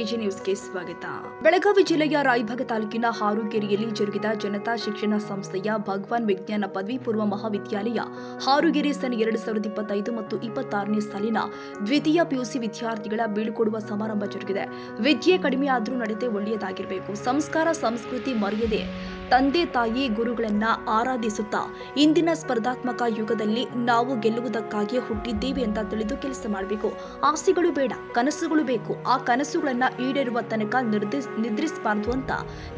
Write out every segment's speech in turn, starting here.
KG ನ್ಯೂಸ್ಗೆ ಸ್ವಾಗತ. ಬೆಳಗಾವಿ ಜಿಲ್ಲೆಯ ರಾಯಭಾಗ ತಾಲೂಕಿನ ಹಾರುಗೆರೆಯಲ್ಲಿ ಜರುಗಿದ ಜನತಾ ಶಿಕ್ಷಣ ಸಂಸ್ಥೆಯ ಭಗವಾನ್ ವಿಜ್ಞಾನ ಪದವಿ ಪೂರ್ವ ಮಹಾವಿದ್ಯಾಲಯ ಹಾರುಗೆರೆ ಸನ್ 2025 ಮತ್ತು 26ನೇ ಸಾಲಿನ ದ್ವಿತೀಯ ಪಿಯುಸಿ ವಿದ್ಯಾರ್ಥಿಗಳ ಬೀಳ್ಕೊಡುವ ಸಮಾರಂಭ ಜರುಗಿದೆ. ವಿದ್ಯೆ ಕಡಿಮೆ ಆದರೂ ನಡತೆ ಒಳ್ಳೆಯದಾಗಿರಬೇಕು. ಸಂಸ್ಕಾರ ಸಂಸ್ಕೃತಿ ಮರೆಯದೆ ತಂದೆ ತಾಯಿ ಗುರುಗಳನ್ನ ಆರಾಧಿಸುತ್ತಾ ಇಂದಿನ ಸ್ಪರ್ಧಾತ್ಮಕ ಯುಗದಲ್ಲಿ ನಾವು ಗೆಲ್ಲುವುದಕ್ಕಾಗಿ ಹುಟ್ಟಿದ್ದೇವೆ ಅಂತ ತಿಳಿದು ಕೆಲಸ ಮಾಡಬೇಕು. ಆಸೆಗಳು ಬೇಡ, ಕನಸುಗಳು ಬೇಕು. ಆ ಕನಸುಗಳನ್ನ ಈಡೇರುವ ತನಕ ನಿದ್ರಿಸಬಾರದು ಅಂತ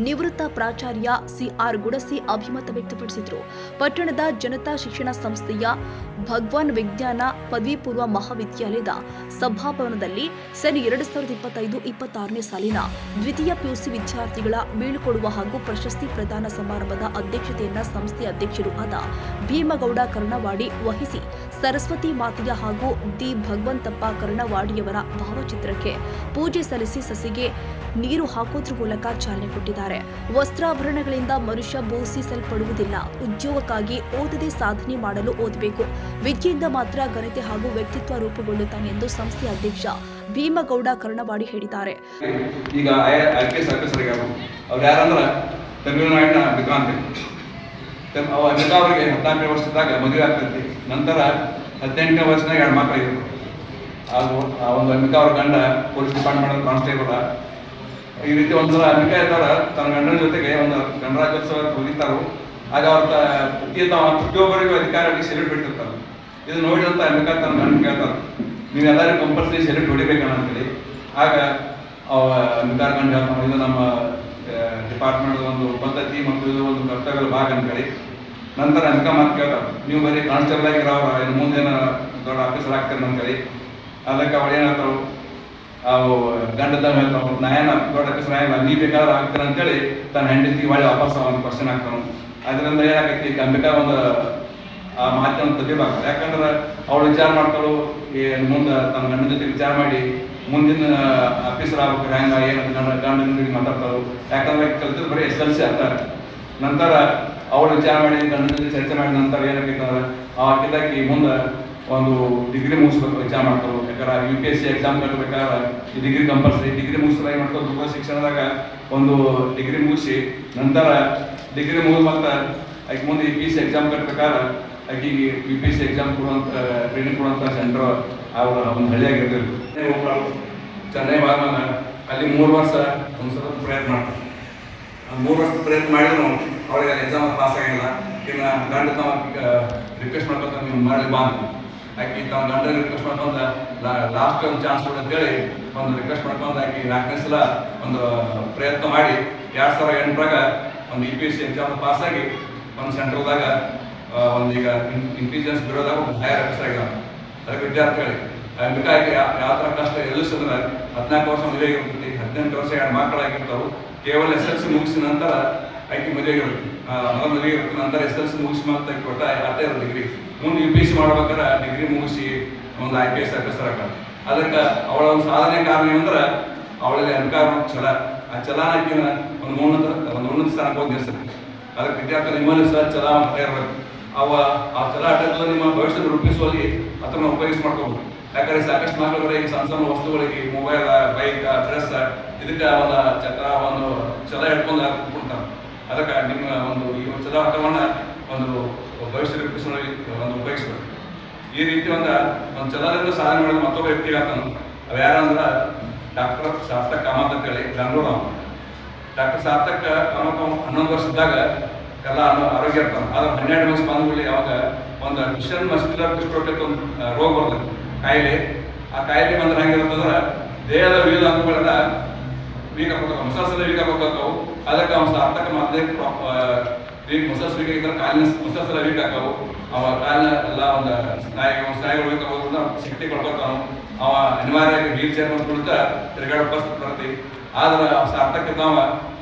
ನಿವೃತ್ತ ಪ್ರಾಚಾರ್ಯ ಸಿಆರ್ ಗುಡಸಿ ಅಭಿಮತ ವ್ಯಕ್ತಪಡಿಸಿದರು. ಪಟ್ಟಣದ ಜನತಾ ಶಿಕ್ಷಣ ಸಂಸ್ಥೆಯ ಭಗವಾನ್ ವಿಜ್ಞಾನ ಪದವಿ ಪೂರ್ವ ಮಹಾವಿದ್ಯಾಲಯದ ಸಭಾಭವನದಲ್ಲಿ ಸನ್ 2025-26ನೇ ಸಾಲಿನ ದ್ವಿತೀಯ ಪಿಯುಸಿ ವಿದ್ಯಾರ್ಥಿಗಳ ಬೀಳ್ಕೊಡುವ ಹಾಗೂ ಪ್ರಶಸ್ತಿ ಪ್ರದಾನ ಸಮಾರಂಭದ ಅಧ್ಯಕ್ಷತೆಯನ್ನ ಸಂಸ್ಥೆಯ ಅಧ್ಯಕ್ಷರು ಆದ ಭೀಮಗೌಡ ಕರ್ಣವಾಡಿ ವಹಿಸಿ ಸರಸ್ವತಿ ಮಾತೆಯ ಹಾಗೂ ದಿ ಭಗವಂತಪ್ಪ ಕರ್ಣವಾಡಿಯವರ ಭಾವಚಿತ್ರಕ್ಕೆ ಪೂಜೆ ಸಲ್ಲಿಸಿ ಸಸಿಗೆ ನೀರು ಹಾಕುವುದರ ಮೂಲಕ ಚಾಲನೆ ಕೊಟ್ಟಿದ್ದಾರೆ. ವಸ್ತ್ರಾಭರಣಗಳಿಂದ ಮನುಷ್ಯ ಬೋಧಿಸಲ್ಪಡುವುದಿಲ್ಲ. ಉದ್ಯೋಗಕ್ಕಾಗಿ ಓದದೆ ಸಾಧನೆ ಮಾಡಲು ಓದಬೇಕು. ವಿದ್ಯೆಯಿಂದ ಮಾತ್ರ ಘನತೆ ಹಾಗೂ ವ್ಯಕ್ತಿತ್ವ ರೂಪುಗೊಳ್ಳುತ್ತಾನೆ ಎಂದು ಸಂಸ್ಥೆಯ ಅಧ್ಯಕ್ಷ ಭೀಮಗೌಡ ಕರ್ಣವಾಡಿ ಹೇಳಿದ್ದಾರೆ. ಈಗ ತಮಿಳುನಾಡಿನ ವಿಕ್ರಾಂತಿ ಅಮಿತಾ ಅವರಿಗೆ 14ನೇ ವರ್ಷದಾಗ ಮದುವೆ ಆಗ್ತೈತಿ. ನಂತರ 18ನೇ ವರ್ಷದಾಗ 2 ಮಕ್ಕಳು ಇದ್ರು. ಅದು ಆ ಒಂದು ಅಮಿತಾ ಅವ್ರ ಗಂಡ ಪೊಲೀಸ್ ಡಿಪಾರ್ಟ್ಮೆಂಟ್ ಕಾನ್ಸ್ಟೇಬಲ್. ಈ ರೀತಿ ಒಂದ್ಸಲ ಅಮಿತಾ ಇದ್ದಾರ ತನ್ನ ಗಂಡನ ಜೊತೆಗೆ ಒಂದು ಗಣರಾಜ್ಯೋತ್ಸವ ಹೋಗಿರ್ತಾರು. ಆಗ ಅವ್ರ ಪ್ರತಿಯೊಬ್ಬರಿಗೂ ಅಧಿಕಾರಿಗೆ ಸೆಲ್ಯೂಟ್ ಬಿಟ್ಟಿರ್ತಾರೆ. ಇದು ನೋಡಿದಂತ ಅಮಿತಾ ತನ್ನ ಗಂಡ ಕೇಳ್ತಾರೆ, ನೀವೆಲ್ಲರಿಗೂ ಕಂಪಲ್ಸರಿ ಸೆಲ್ಯೂಟ್ ಹೊಡಿಬೇಕಣ್ಣ ಅಂತೇಳಿ. ಆಗ ಅಮಿತಾ ಗಂಡ ಇದು ನಮ್ಮ ಡಿಪಾರ್ಟ್ಮೆಂಟ್ ಒಂದು ಪದ್ಧತಿ ಮತ್ತು ಇದು ಒಂದು ಕರ್ತವ್ಯದ ಭಾಗ ಅಂತೇಳಿ. ನಂತರ ಅಮಿತಾ ಮಾತು ಕೇಳ್ತಾರೆ, ನೀವು ಬರೀ ಕಾನ್ಸ್ಟೇಬಲ್ ಆಗಿರೋರು ಇನ್ನು ಮುಂದೇನ ದೊಡ್ಡ ಆಫೀಸರ್ ಆಗ್ತಾರೆ ಅಂತೇಳಿ. ಅದಕ್ಕೆ ಅವ್ರು ಏನಾಗ್ತಾರು ಅವು ಗಂಡದ ಹೇಳ್ತಾವ, ನಾ ಏನ ದೊಡ್ಡ ಆಫೀಸರ್ ಆಗಿಲ್ಲ, ನೀ ಬೇಕಾದ್ರೆ ಆಗ್ತಾರೆ ಅಂತೇಳಿ ತನ್ನ ಹೆಂಡತಿ ಒಳ್ಳೆ ವಾಪಸ್ ಒಂದು ಕ್ವಶನ್ ಆಗ್ತಾವ. ಅದರಿಂದ ಏನಾಗೈತಿ, ಅಂಬಿಕಾ ಒಂದು ಆ ಮಾತನ್ನು ತೆಗಿಬೇಕು. ಯಾಕಂದ್ರೆ ಅವಳು ವಿಚಾರ ಮಾಡ್ತಾಳು ಮುಂದೆ ತನ್ನ ಗಂಡನ ಜೊತೆ ವಿಚಾರ ಮಾಡಿ ಮುಂದಿನ ಆಫೀಸರ್ ಆಗ್ಬೇಕಾರೆ ಹೆಂಗ ಏನು ಗಂಡನಿಗೆ ಮಾತಾಡ್ತಾಳು. ಯಾಕಂದ್ರೆ ಕಲಿತದ್ದು ಬರೀ SLC ಆಗ್ತಾರೆ. ನಂತರ ಅವಳು ವಿಚಾರ ಮಾಡಿ ಗಂಡನ ಜೊತೆ ಚರ್ಚೆ ಮಾಡಿದ ನಂತರ ಏನಾಗೈತಂದ್ರೆ ಆಕಿದಾಕಿ ಮುಂದೆ ಒಂದು ಡಿಗ್ರಿ ಮುಗಿಸ್ಬೇಕು ವಿಚಾರ ಮಾಡ್ತಾಳು. ಯಾಕಂದ್ರೆ UPSC ಎಕ್ಸಾಮ್ ಕಟ್ಟಬೇಕಾದ್ರೆ ಈ ಡಿಗ್ರಿ ಕಂಪಲ್ಸರಿ. ಡಿಗ್ರಿ ಮುಗಿಸಿದ್ರೆ ಏನು ಮಾಡ್ತಾವೆ, ದೂರ ಶಿಕ್ಷಣದಾಗ ಒಂದು ಡಿಗ್ರಿ ಮುಗಿಸಿ ನಂತರ ಡಿಗ್ರಿ ಮುಗಿದ ಮತ್ತೆ ಆಕೆ ಮುಂದೆ UPSC ಎಕ್ಸಾಮ್ ಕಟ್ಟಬೇಕಾದ್ರೆ ಆಕೆಗೆ UPSC ಎಕ್ಸಾಮ್ ಕೊಡುವಂಥ ಟ್ರೈನಿಂಗ್ ಕೊಡುವಂಥ ಸೆಂಟ್ರ್ ಅವ್ರ ಒಂದು ಹಳ್ಳಿಯಾಗಿರ್ತಾರೆ. ಚೆನ್ನೈ ಬಾದ್ಮೇಲೆ ಅಲ್ಲಿ 3 ವರ್ಷ ಒಂದು ಸ್ವಲ್ಪ ಪ್ರಯತ್ನ ಮಾಡ್ತಾರೆ. 3 ವರ್ಷ ಪ್ರಯತ್ನ ಮಾಡಿದ್ರು ಅವಳಿಗೆ ಎಕ್ಸಾಮ್ ಪಾಸ್ ಆಗಿಲ್ಲ. ಇನ್ನು ಗಂಡ ತಾವ ರಿಕ್ವೆಸ್ಟ್ ಮಾಡ್ಕೊತ ನೀವು ಮಾಡಲಿ ಬಾ ಅಂತ ಆಕೆ ತಾವ ಗಂಡ ರಿಕ್ವೆಸ್ಟ್ ಮಾಡ್ಕೊಂಡ ಲಾಸ್ಟ್ ಒಂದು ಚಾನ್ಸ್ ಕೊಡು ಅಂತೇಳಿ ಒಂದು ರಿಕ್ವೆಸ್ಟ್ ಮಾಡ್ಕೊಂಡು ಆಕೆ 4ನೇ ಸಲ ಒಂದು ಪ್ರಯತ್ನ ಮಾಡಿ 2008ರಾಗ ಒಂದು UPSC ಎಕ್ಸಾಮ್ ಪಾಸ್ ಆಗಿ ಒಂದು ಸೆಂಟ್ರಲ್ದಾಗ ಒಂದು ಈಗ ಇಂಟೆಲಿಜೆನ್ಸ್ ಬ್ಯೂರೋದಾಗ ಒಂದು ಹೈಯರ್ ಆಫೀಸರ್ ಆಗಿಲ್ಲ. ಅದಕ್ಕೆ ವಿದ್ಯಾರ್ಥಿಗಳಿಗೆ ಅಂಬಿಕಾ ಆಕೆ ಯಾವ ಥರ ಕಷ್ಟ ಎದುರಿಸಿದ್ರೆ 14 ವರ್ಷ ಮದುವೆ ಆಗಿರ್ತೈತಿ, 18 ವರ್ಷ 2 ಮಕ್ಕಳಾಗಿರ್ತಾವೆ. ಕೇವಲ SLC ಮುಗಿಸಿದ ನಂತರ ಆಕೆ ಮದುವೆ ಆಗಿರುತ್ತೆ. ಮೊದಲು ಮದುವೆ ಇರುತ್ತೆ. ನಂತರ SLC ಮುಗಿಸಿ ಮತ್ತೆ ಆಕೆ ಒಟ್ಟ ಅಷ್ಟೇ ಇರೋ ಡಿಗ್ರಿ ಮುಂದೆ UPSC ಮಾಡ್ಬೇಕಾದ್ರೆ ಡಿಗ್ರಿ ಮುಗಿಸಿ ಒಂದು IPS ಆಫೀಸರ್ ಆಗ. ಅದಕ್ಕೆ ಅವಳ ಒಂದು ಸಾಧನೆ ಕಾರಣ ಏನಂದ್ರೆ ಅವಳಲ್ಲಿ ಅಧಿಕಾರ ಛಲ. ಆ ಛಲನ ಆಕಿನ ಒಂದು ಉನ್ನತ ಸ್ಥಾನಕ್ಕೆ ಹೋಗಿ ನಿಲ್ಲಿಸ್ತದೆ. ಅದಕ್ಕೆ ವಿದ್ಯಾರ್ಥಿ ನಿಮ್ಮಲ್ಲಿ ಸಹ ಛಲ ಇರಬೇಕು. ಆ ಛಲ ಅಡ್ಡದಲ್ಲಿ ನಿಮ್ಮ ಭವಿಷ್ಯದ ರೂಪಿಸುವಲ್ಲಿ ಅದನ್ನು ಉಪಯೋಗಿಸಿ ಮಾಡ್ಕೋಬೋದು. ಯಾಕಂದ್ರೆ ಸಾಕಷ್ಟು ಮಕ್ಕಳು ಈಗ ಸಣ್ಣ ಸಣ್ಣ ವಸ್ತುಗಳಿಗೆ ಮೊಬೈಲ್, ಬೈಕ್, ಡ್ರೆಸ್ ಇದಕ್ಕೆ ಒಂದು ಚಕ್ರ ಒಂದು ಛಲ ಹಿಡ್ಕೊಂಡು ಕೊಡ್ತಾರೆ. ಅದಕ್ಕೆ ನಿಮ್ಮ ಒಂದು ಈ ಛಲ ಹಠವನ್ನು ಒಂದು ಭವಿಷ್ಯ ರೂಪಿಸುವಲ್ಲಿ ಒಂದು ಉಪಯೋಗಿಸ್ಬೇಕು. ಈ ರೀತಿ ಒಂದು ಛಲದಿಂದ ಸಾಧನೆ ಮಾಡಿದ ಮತ್ತೊಬ್ಬ ವ್ಯಕ್ತಿ ಆಗ್ತಾನೆ. ಅವು ಯಾರಂದ್ರೆ ಡಾಕ್ಟರ್ ಸಾರ್ಥಕ್ ಕಾಮತ್ ಅಂತೇಳಿ ಬೆಂಗಳೂರು. ಡಾಕ್ಟರ್ ಸಾರ್ಥಕ್ ಕಾಮತ್ 11 ವರ್ಷದಾಗ ಎಲ್ಲ ಆರೋಗ್ಯ ಇರ್ತಾನೆ. ಆದ್ರೆ 12 ವರ್ಷ ಬಂದ್ಬಿಟ್ಟು ಯಾವಾಗ ಒಂದು ಮಿಷನ್ ಮಸ್ಕ್ಯುಲರ್ ಡಿಸ್ಟ್ರೋಫಿ ಒಂದು ರೋಗ ಬರ್ತದೆ, ಕಾಯಿಲೆ. ಆ ಕಾಯಿಲೆ ಬಂದ್ರೆ ಹೆಂಗಿರ್ತಂದ್ರೆ ದೇಹದ ವಿವಿಧ ಅಂಗಗಳೆಲ್ಲ ವೀಕ್ ಆಗ್ಬೇಕು, ಮಸಲ್ಸ್ ಎಲ್ಲ ವೀಕ್ ಆಗ್ಬೇಕು. ಅದಕ್ಕೆ ಅವ್ನು ಸಾರ್ಥಕ ಮೊದಲೇ ವೀಕ್ ಮಸಲ್ಸ್ ವೀಕ್ ಆಗಿದ್ರೆ ಕಾಲಿನ ಮಸಲ್ಸ್ ಎಲ್ಲ ವೀಕ್ ಆಗ್ತಾವು. ಅವ ಕಾಲಿನ ಎಲ್ಲ ಒಂದು ಸ್ನಾಯುಗಳು ವೀಕ್ ಆಗೋದ್ರಿಂದ ಶಕ್ತಿ ಕೊಡ್ಕೊತಾನು. ಅವ ಅನಿವಾರ್ಯವಾಗಿ ವೀಲ್ ಚೇರ್ ಬಂದು ಕುಳಿತ ತಿರುಗಾಡೋ ಪರಿಸ್ಥಿತಿ ಬರುತ್ತೆ. ಆದ್ರೆ ಸಾರ್ಥಕ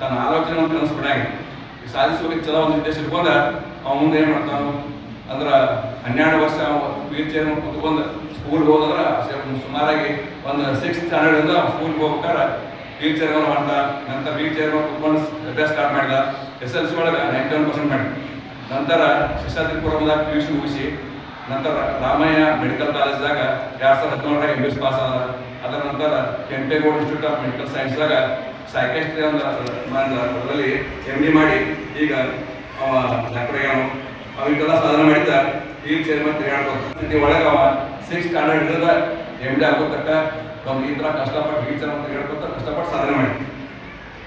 ತನ್ನ ಆಲೋಚನೆ ಅಂತ ಅನಿಸ್ಬಿಡಾಗಿ ಸಾಧಿಸೋಕೆ ಚಲೋ ಒಂದು ಉದ್ದೇಶ ಇಟ್ಕೊಂಡ ಅವ ಮುಂದೆ ಏನು ಮಾಡ್ತಾನು ಅಂದ್ರೆ 12 ವರ್ಷ ವೀಲ್ ಚೇರ್ ಕುತ್ಕೊಂಡು ಸ್ಕೂಲ್ಗೆ ಹೋದ್ರೆ ಸುಮಾರಾಗಿ ಒಂದು 6th ಸ್ಟ್ಯಾಂಡರ್ಡಿಂದ ಸ್ಕೂಲ್ಗೆ ಹೋಗ್ಬೇಕಾದ್ರೆ ವೀಲ್ ಚೇರ್ ಮಾಡ್ದ. ನಂತರ ವೀಲ್ ಚೇರ್ ಕುತ್ಕೊಂಡು ಅಭ್ಯಾಸ ಸ್ಟಾರ್ಟ್ ಮಾಡಿದ. SLC ಒಳಗೆ 91% ಮಾಡಿದ. ನಂತರ ಶಿಕ್ಷಾದ್ರಿಪುರದಾಗ PUC ಮುಗಿಸಿ ನಂತರ ರಾಮಯ್ಯ ಮೆಡಿಕಲ್ ಕಾಲೇಜ್ದಾಗ 2017 MBS ಪಾಸ್ ಆದ. ಅದರ ನಂತರ ಕೆಂಪೇಗೌಡ ಇನ್ಸ್ಟಿಟ್ಯೂಟ್ ಆಫ್ ಮೆಡಿಕಲ್ ಸೈನ್ಸ್ದಾಗ ಸೈಕಾಸ್ಟ್ರಿ ಅದರಲ್ಲಿ MD ಮಾಡಿ ಈಗ ಅವ ಡಾಕ್ಟರ್ ಆಗ್ಯಾನು. ಅವಿಗೆಲ್ಲ ಸಾಧನೆ ಮಾಡಿದ್ದ ಈಗ ಚೇರ್ಮನ್ ತಿರುಗಾಡ್ಬೇಕು ಒಳಗೆ ಅವ 6th ಸ್ಟ್ಯಾಂಡರ್ಡ್ ಹಿಡಿದ MD ಆಗೋತಕ್ಕ ನಮ್ಮ ಈ ಥರ ಕಷ್ಟಪಟ್ಟು ಈ ಥರ ತಿರುಗಾಡ್ಕೊತ ಕಷ್ಟಪಟ್ಟು ಸಾಧನೆ ಮಾಡಿ.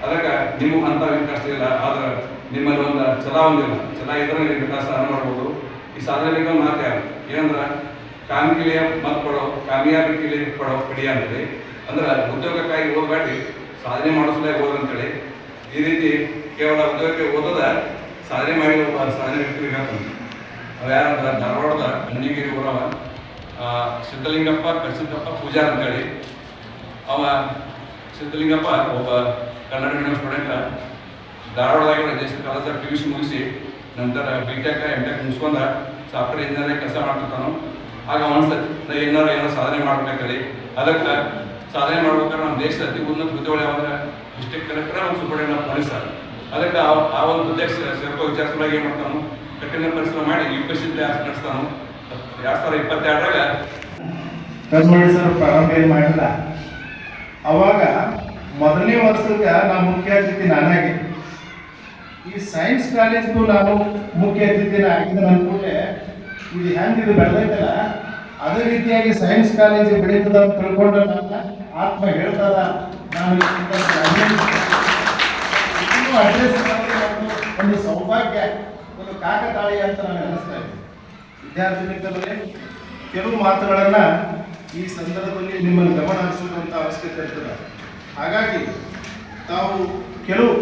ಅದಕ್ಕೆ ನಿಮಗೆ ಅಂತ ಕಷ್ಟ ಇಲ್ಲ, ಆದ್ರೆ ನಿಮ್ಮಲ್ಲಿ ಒಂದು ಛಲ ಒಂದಿಲ್ಲ. ಛಲ ಇದ್ರೆ ನೀವು ಸಾಧನೆ ಮಾಡ್ಬೋದು. ಈ ಸಾಧನೆಗೆ ಒಂದು ಮಾತು ಏನಂದ್ರೆ ಕಾಮಿಕಿಲಿಯ ಮತ್ ಕೊಡೋ ಕಾಮಿಯಾಬಿಕಿಲಿ ಕೊಡೋ ಕಡಿಯ ಅಂತೇಳಿ, ಅಂದ್ರೆ ಉದ್ಯೋಗಕ್ಕಾಗಿ ಓದಬೇಡಿ, ಸಾಧನೆ ಮಾಡಿಸಲೇ ಓದಂತೇಳಿ. ಈ ರೀತಿ ಕೇವಲ ಉದ್ಯೋಗಕ್ಕೆ ಓದೋದ ಸಾಧನೆ ಮಾಡಿ ಒಬ್ಬ ಸಾಧನೆ ವ್ಯಕ್ತಿಗೆ ಹೇಳ್ತಾನೆ. ಅವು ಯಾರಂದ್ರೆ ಧಾರವಾಡದ ಅಣ್ಣಿಗಿರಿ ಊರವ ಸಿದ್ಧಲಿಂಗಪ್ಪ ಕಸಿದ್ದಪ್ಪ ಪೂಜಾರ್ ಅಂತೇಳಿ. ಅವ ಸಿದ್ಧಲಿಂಗಪ್ಪ ಒಬ್ಬ ಕನ್ನಡ ಮೀಡಿಯಂ ಸ್ಟೂಡೆಂಟ್. ಧಾರವಾಡದಾಗ ಜಯಶ್ರೀ ಕಾಲೇಜಾಗ PUC ಮುಗಿಸಿ ನಂತರ BTech MTech ಮುಗಿಸ್ಕೊಂಡ ಸಾಫ್ಟ್ವೇರ್ ಇಂಜಿನಿಯರಿಂಗ್ ಕೆಲಸ ಮಾಡ್ತಿರ್ತಾನು. ಆಗ ಅನ್ಸತ್ತೆ ಏನೋ ಸಾಧನೆ ಮಾಡ್ಬೇಕಂತೇಳಿ. ಅದಕ್ಕೆ ಸಾಧನೆ ಮಾಡ್ಬೇಕಾದ್ರೆ ನಮ್ಮ ದೇಶದ ಅತಿ ಉನ್ನತ ಹುದ್ದೆಗಳು ಯಾವಾಗ ಡಿಸ್ಟ್ರಿಕ್ಟ್ ಕಲೆಕ್ಟರ್ ಒಂದು ಸೂಪರಿಂಟೆಂಡೆಂಟ್ ಆಫ್ ಪೊಲೀಸ್. ಅದಕ್ಕೆ ಆ ಒಂದು ಹುದ್ದೆಗೆ ಸೇರ್ಕೋ ವಿಚಾರಿಸಲಾಗಿ ಏನು ಮಾಡ್ತಾನು, ಕಠಿಣ ಪರಿಶ್ರಮ ಮಾಡಿ UPSC ನಡೆಸ್ತಾನು. 2022ರಾಗ ಕರ್ನಾಟಕ ಸರ್ ಪ್ರಾರಂಭ ಏನು ಮಾಡಿಲ್ಲ. ಅವಾಗ ಮೊದಲನೇ ವರ್ಷಕ್ಕೆ ನಾನು ಮುಖ್ಯ ಅತಿಥಿ ನಾನಾಗಿ, ಈ ಸೈನ್ಸ್ ಕಾಲೇಜ್ಗೂ ನಾನು ಮುಖ್ಯ ಅತಿಥಿನ ಆಗಿದ್ದ ಅನ್ಕೊಂಡೆ. ಇದು ಹೆಂಗಿದು ಬೆಳೆದೈತಲ್ಲ, ಅದೇ ರೀತಿಯಾಗಿ ಸೈನ್ಸ್ ಕಾಲೇಜ್ ಬೆಳೀತದ ಅಂತ ತಿಳ್ಕೊಂಡ್ರೆ ನನ್ನ ಆತ್ಮ ಹೇಳ್ತದ. ನಾನು ಅಡ್ರೆಸ್ ಒಂದು ಸೌಭಾಗ್ಯ, ಒಂದು ಕಾಕತಾಳಿ ಅಂತ ನಾನು ಅನಿಸ್ತಾ ಇದ್ದೆ. ವಿದ್ಯಾರ್ಥಿ ಮಿತ್ರರೇ, ಕೆಲವು ಮಾತುಗಳನ್ನು ಈ ಸಂದರ್ಭದಲ್ಲಿ ನಿಮ್ಮನ್ನು ಗಮನ ಹರಿಸುವಂಥ ಅವಶ್ಯಕತೆ ಇರ್ತದೆ. ಹಾಗಾಗಿ ತಾವು ಕೆಲವು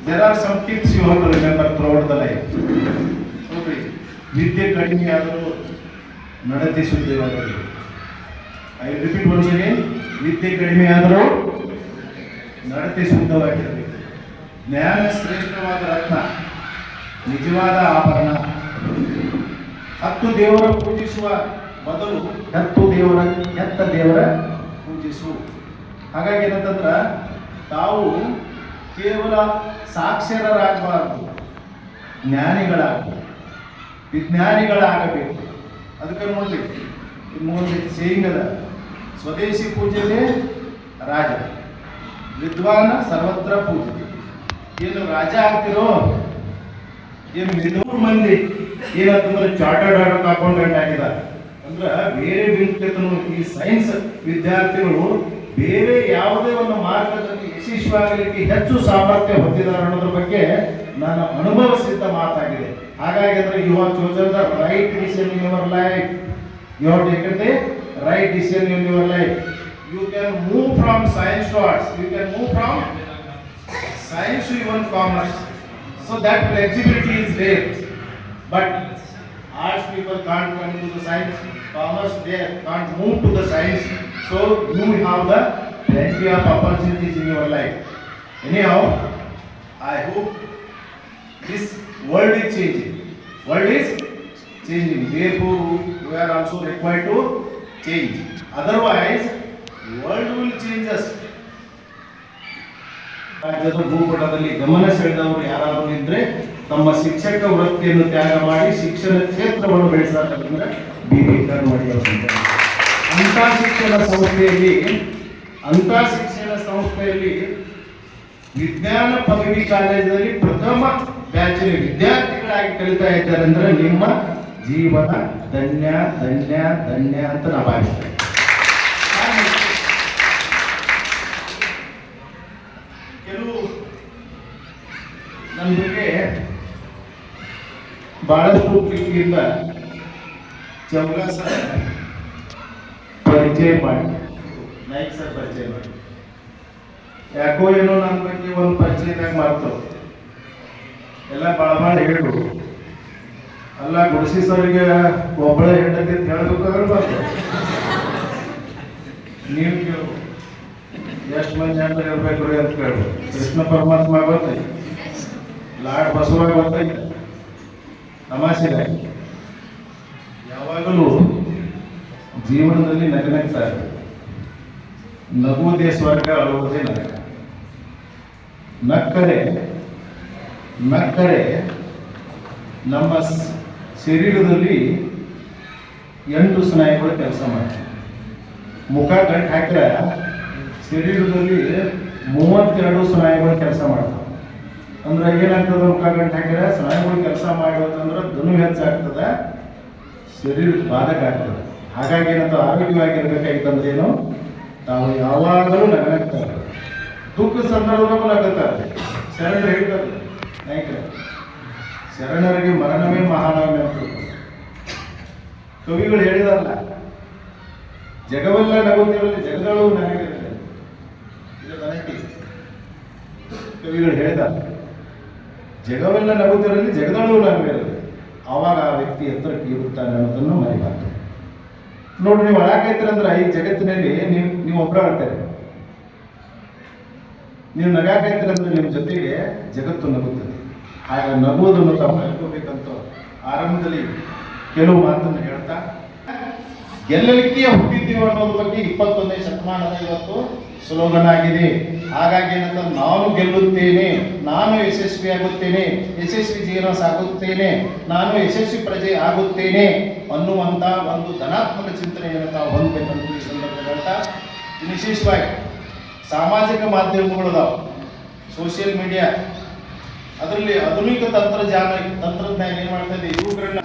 there are some tips you have to remember throughout the life. ನೋಡ್ರಿ, ವಿದ್ಯೆ ಕಡಿಮೆ ಆದರೂ ನಡತೆ ಶುದ್ಧವಾಗಿರಲಿ. ಐ ರಿಪೀಟ್ ಒನ್ಸ್ ಅಗೇನ್, ವಿದ್ಯೆ ಕಡಿಮೆ ಆದರೂ ನಡತೆ ಶುದ್ಧವಾಗಿರಬೇಕು. ಜ್ಞಾನ ಶ್ರೇಷ್ಠವಾದ ರತ್ನ, ನಿಜವಾದ ಆಭರಣ. 10 ದೇವರ ಪೂಜಿಸುವ ಬದಲು ಹೆತ್ತ ದೇವರ ಪೂಜಿಸು. ಹಾಗಾಗಿ ಏನಂತಂದ್ರೆ ತಾವು ಕೇವಲ ಸಾಕ್ಷರರಾಗಬಾರ್ದು, ಜ್ಞಾನಿಗಳಾಗಬೇಕು, ವಿಜ್ಞಾನಿಗಳಾಗಬೇಕು. ಅದಕ್ಕೆ ನೋಡ್ರಿ, ಇನ್ನೊಂದು ಸೇಯಿಂಗ್ ಅದ, ಸ್ವದೇಶಿ ಪೂಜೆಯೇ ರಾಜ, ವಿದ್ವಾನ ಸರ್ವತ್ರ ಪೂಜೆ. ಏನು ರಾಜ ಆಗ್ತಿರೋ ಏನು 200 ಮಂದಿ ಏನಂತಂದ್ರೆ ಚಾರ್ಟರ್ಡ್ ಅಕೌಂಟೆಂಟ್ ಆಗಿದ್ದಾರೆ ಅಂದ್ರೆ ಬೇರೆ ವಿದ್ಯಾರ್ಥಿಗಳು, ಈ ಸೈನ್ಸ್ ವಿದ್ಯಾರ್ಥಿಗಳು ಬೇರೆ ಯಾವುದೇ ಒಂದು ಮಾರ್ಗದಲ್ಲಿ ಯಶಸ್ವಿಯಾಗಲಿಕ್ಕೆ ಹೆಚ್ಚು ಸಾಮರ್ಥ್ಯ ಹೊಂದಿದ್ದಾರೆ ಅನ್ನೋದ್ರ ಬಗ್ಗೆ ನನ್ನ ಅನುಭವ ಸಿದ್ಧ ಮಾತಾಗಿದೆ. ಹಾಗಾಗಿ ಅಂದ್ರೆ you have chosen the right decision in your life. You have taken the right decision in your life. You can move from science to arts, you can move from science to even commerce, so that flexibility is there. But arts people can't come to the science, commerce they can't move to the science. So you have the plenty of opportunities in your life. Anyhow, I hope this world is changing. World is changing. Therefore, we are also required to change. Otherwise, world will change us. ರಾಜ್ಯದ ಭೂಪಟದಲ್ಲಿ ಗಮನ ಸೆಳೆದವರು ಯಾರಾದರೂ ಇದ್ರೆ ತಮ್ಮ ಶಿಕ್ಷಕ ವೃತ್ತಿಯನ್ನು ತ್ಯಾಗ ಮಾಡಿ ಶಿಕ್ಷಣ ಕ್ಷೇತ್ರವನ್ನು ಬೆಳೆಸಬೇಕಂದ್ರೆ BB ಕರ್ಮಡಿ ಅವರು. ಅಂಥ ಶಿಕ್ಷಣ ಸಂಸ್ಥೆಯಲ್ಲಿ ವಿಜ್ಞಾನ ಪದವಿ ಕಾಲೇಜಿನಲ್ಲಿ ಪ್ರಥಮ ಬ್ಯಾಚಿನ ವಿದ್ಯಾರ್ಥಿಗಳಾಗಿ ಕಲಿತಾ ಇದ್ದಾರೆ ಅಂದ್ರೆ ನಿಮ್ಮ ಜೀವನ ಧನ್ಯ ಧನ್ಯ ಧನ್ಯ ಅಂತ ನಾವು ಭಾವಿಸ್ತೇವೆ. ಕೆಲವು ನನ್ನ ಬಗ್ಗೆ ಬಹಳಷ್ಟು ಪ್ರೀತಿಯಿಂದ ಚೌಗ ಸರ್ ಪರಿಚಯ ಮಾಡಿ, ನಾಯ್ಕ್ ಸರ್ ಪರಿಚಯ ಮಾಡಿ, ಯಾಕೋ ಏನೋ ನನ್ನ ಬಗ್ಗೆ ಒಂದು ಪರಿಚಯದಾಗ ಮಾಡ್ತಾವ ಎಲ್ಲ ಭಾಳ ಹೇಳು. ಅಲ್ಲ ಗುಡಿಸಿ ಸರ್ಗೆ ಒಬ್ಬಳ ಹೆಂಡತಿ ಅಂತ ಹೇಳ್ಬೇಕಾದ್ರೆ ಬರ್ತಾರೆ. ನೀವು ಕೇಳು ಎಷ್ಟು ಮಂದಿ ಹೆಂಡ್ರ ಇರ್ಬೇಕು ರೀ ಅಂತ ಕೇಳ್ಬೋದು. ಕೃಷ್ಣ ಪರಮಾತ್ಮ ಬರ್ತೈತಿ, ಲಾಡ್ ಬಸವರಾಗ ಬರ್ತೈತಿ, ತಮಾಷೆಗೆ ಯಾವಾಗಲೂ ಜೀವನದಲ್ಲಿ ನಗನಗ್ತಾ ಇರ್ಬೇಕು. ನಗುವುದೇ ಸ್ವರ್ಗ, ಅಳುವುದೇ ನರಕ. ನಕ್ಕರೆ ನಮ್ಮ ಶರೀರದಲ್ಲಿ 8 ಸ್ನಾಯುಗಳು ಕೆಲಸ ಮಾಡ್ತವೆ. ಮುಖ ಗಂಟು ಹಾಕಿದ್ರೆ ಶರೀರದಲ್ಲಿ 32 ಸ್ನಾಯುಗಳು ಕೆಲಸ ಮಾಡ್ತವೆ. ಅಂದ್ರೆ ಏನಾಗ್ತದೆ, ಮುಖ ಗಂಟು ಹಾಕಿದ್ರೆ ಸ್ನಾಯುಗಳು ಕೆಲಸ ಮಾಡೋದಂದ್ರೆ ಧನು ಹೆಚ್ಚಾಗ್ತದೆ, ಶರೀರ ಬಾಧಕ ಆಗ್ತದೆ. ಹಾಗಾಗಿ ಏನಂತ ಆರೋಗ್ಯವಾಗಿರ್ಬೇಕಾಯ್ತಂದ್ರೆ ಏನು, ತಾವು ಯಾವಾಗಲೂ ನಗನಾಗ್ತಾರೆ, ದುಃಖ ಸಂದರ್ಭದಲ್ಲೂ ನಗುತ್ತಾರೆ. ಶರಣರು ಹೇಳ್ತಾರೆ, ನಾಯಕರೇ, ಶರಣರಿಗೆ ಮರಣವೇ ಮಹಾನವಮಿ ಅಂತ ಕವಿಗಳು ಹೇಳಿದಾರಲ್ಲ, ಜಗವೆಲ್ಲ ನಗುತ್ತಿರಲಿ ಜಗಗಳು ನನಗಿರಲಿ, ಇದು ನನಗೆ ಕವಿಗಳು ಹೇಳಿದ್ದಾರೆ. ಜಗವೆಲ್ಲ ನಗುತ್ತಿರಲಿ ಜಗದಳು ನಗುತ್ತಿರಲಿ, ಆವಾಗ ಆ ವ್ಯಕ್ತಿ ಎತ್ತರಕ್ಕೆ ಇರುತ್ತಾನೆ ಅನ್ನೋದನ್ನು ಮರಿಬಾರ್ದು. ನೋಡ್ರಿ, ನೀವು ಅಳಾಕೈತಿರಂದ್ರೆ ಈ ಜಗತ್ತಿನಲ್ಲಿ ನೀವು ಒಬ್ಬರ ಆಡ್ತಾರೆ. ನೀವು ನಗಾಕೈತಿರಂದ್ರೆ ನಿಮ್ಮ ಜೊತೆಗೆ ಜಗತ್ತು ನಗುತ್ತದೆ. ಹಾಗೆ ನಗುವುದನ್ನು ತಾವು ಕಲ್ಕೋಬೇಕಂತ ಆರಂಭದಲ್ಲಿ ಕೆಲವು ಮಾತನ್ನು ಹೇಳ್ತಾ, ಗೆಲ್ಲಲಿಕ್ಕೆ ಹುಟ್ಟಿದ್ದೀವಿ ಅನ್ನೋದ್ರ ಬಗ್ಗೆ 21ನೇ ಶತಮಾನದ ಇವತ್ತು ಸ್ಲೋಗನ್ ಆಗಿದೆ. ಹಾಗಾಗಿ ಏನಂತ, ನಾನು ಗೆಲ್ಲುತ್ತೇನೆ, ನಾನು ಯಶಸ್ವಿಯಾಗುತ್ತೇನೆ, ಯಶಸ್ವಿ ಜೀವನ ಸಾಗುತ್ತೇನೆ, ನಾನು ಯಶಸ್ವಿ ಪ್ರಜೆ ಆಗುತ್ತೇನೆ ಅನ್ನುವಂಥ ಒಂದು ಧನಾತ್ಮಕ ಚಿಂತನೆಯನ್ನು ತಾವು ಹೊಂದಬೇಕಂತ ಈ ಸಂದರ್ಭದಲ್ಲಿ ಹೇಳ್ತಾ, ವಿಶೇಷವಾಗಿ ಸಾಮಾಜಿಕ ಮಾಧ್ಯಮಗಳದಾವ, ಸೋಷಿಯಲ್ ಮೀಡಿಯಾ, ಅದರಲ್ಲಿ ಆಧುನಿಕ ತಂತ್ರಜ್ಞಾನ ಏನು ಮಾಡ್ತಾ ಇದೆ, ಯುವಕರನ್ನ